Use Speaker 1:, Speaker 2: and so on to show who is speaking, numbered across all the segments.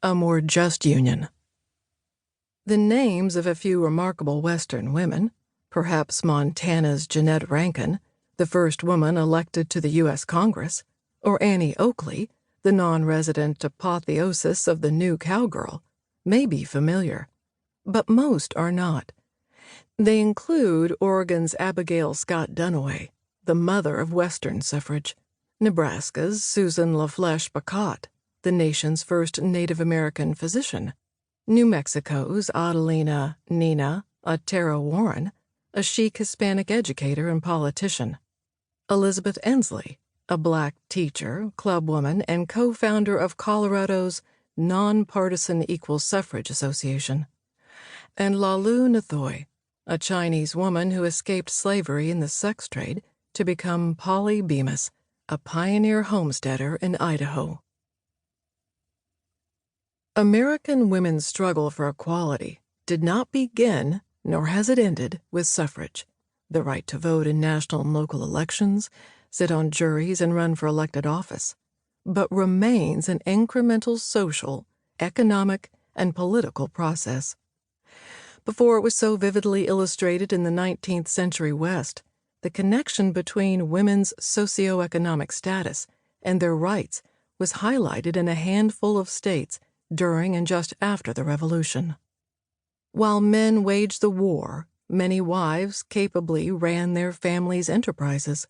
Speaker 1: a more just union. The names of a few remarkable Western women, perhaps Montana's Jeanette Rankin, the first woman elected to the U.S. Congress, or Annie Oakley, the non-resident apotheosis of the new cowgirl, may be familiar, but most are not. They include Oregon's Abigail Scott Duniway, the mother of Western suffrage, Nebraska's Susan LaFlesche Bacot, the nation's first Native American physician, New Mexico's Adelina Nina Otero Warren, a chic Hispanic educator and politician, Elizabeth Ensley, a black teacher, clubwoman, and co-founder of Colorado's Nonpartisan Equal Suffrage Association, and Lalu Nathoy, a Chinese woman who escaped slavery in the sex trade to become Polly Bemis, a pioneer homesteader in Idaho. American women's struggle for equality did not begin, nor has it ended, with suffrage, the right to vote in national and local elections, sit on juries, and run for elected office, but remains an incremental social, economic, and political process. Before it was so vividly illustrated in the 19th century West, the connection between women's socioeconomic status and their rights was highlighted in a handful of states during and just after the Revolution. While men waged the war, many wives capably ran their families' enterprises.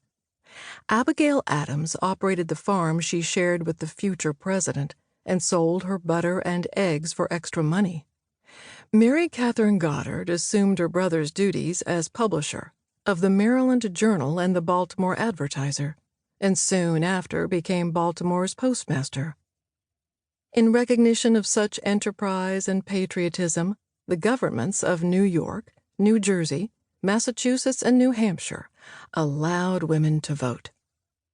Speaker 1: Abigail Adams operated the farm she shared with the future president and sold her butter and eggs for extra money. Mary Catherine Goddard assumed her brother's duties as publisher of the Maryland Journal and the Baltimore Advertiser, and soon after became Baltimore's postmaster. In recognition of such enterprise and patriotism, the governments of New York, New Jersey, Massachusetts, and New Hampshire allowed women to vote.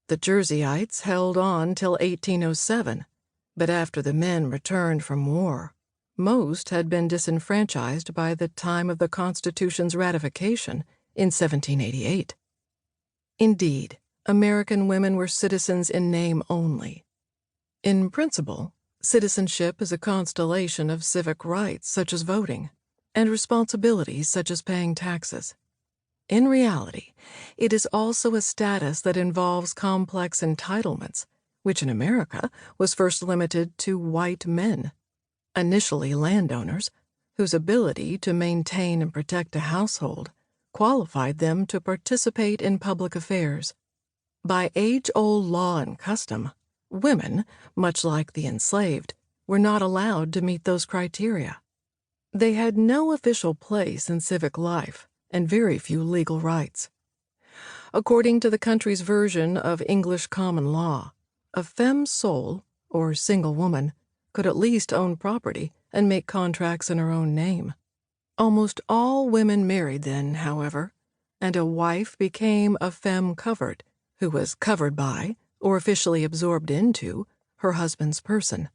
Speaker 1: The Jerseyites held on till 1807, but after the men returned from war, most had been disenfranchised by the time of the Constitution's ratification in 1788. Indeed, American women were citizens in name only. In principle, citizenship is a constellation of civic rights such as voting, and responsibilities such as paying taxes. In reality, it is also a status that involves complex entitlements, which in America was first limited to white men, initially landowners, whose ability to maintain and protect a household qualified them to participate in public affairs. By age-old law and custom, women, much like the enslaved, were not allowed to meet those criteria. They had no official place in civic life and very few legal rights. According to the country's version of English common law, a femme sole, or single woman, could at least own property and make contracts in her own name. Almost all women married then, however, and a wife became a femme covered, who was covered by, or officially absorbed into, her husband's person.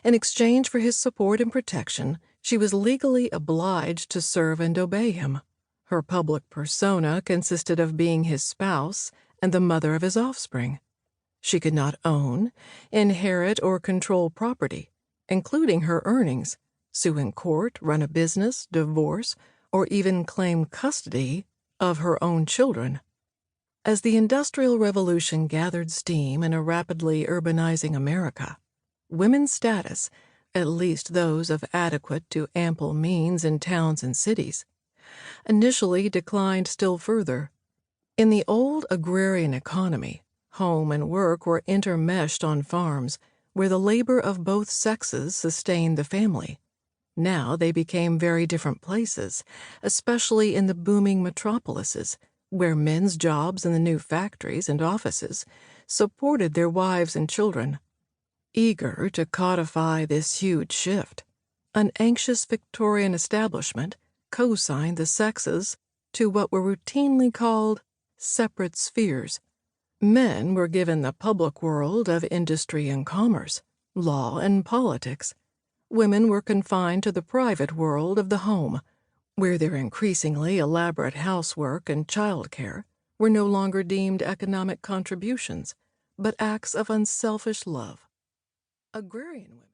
Speaker 1: In exchange for his support and protection, she was legally obliged to serve and obey him. Her public persona consisted of being his spouse and the mother of his offspring. She could not own, inherit, or control property, including her earnings, sue in court, run a business, divorce, or even claim custody of her own children. As the Industrial Revolution gathered steam in a rapidly urbanizing America, women's status, at least those of adequate to ample means in towns and cities, initially declined still further. In the old agrarian economy, home and work were intermeshed on farms where the labor of both sexes sustained the family. Now they became very different places, especially in the booming metropolises, where men's jobs in the new factories and offices supported their wives and children. Eager to codify this huge shift, an anxious Victorian establishment co-signed the sexes to what were routinely called separate spheres. Men were given the public world of industry and commerce, law and politics. Women were confined to the private world of the home, where their increasingly elaborate housework and childcare were no longer deemed economic contributions, but acts of unselfish love. Agrarian women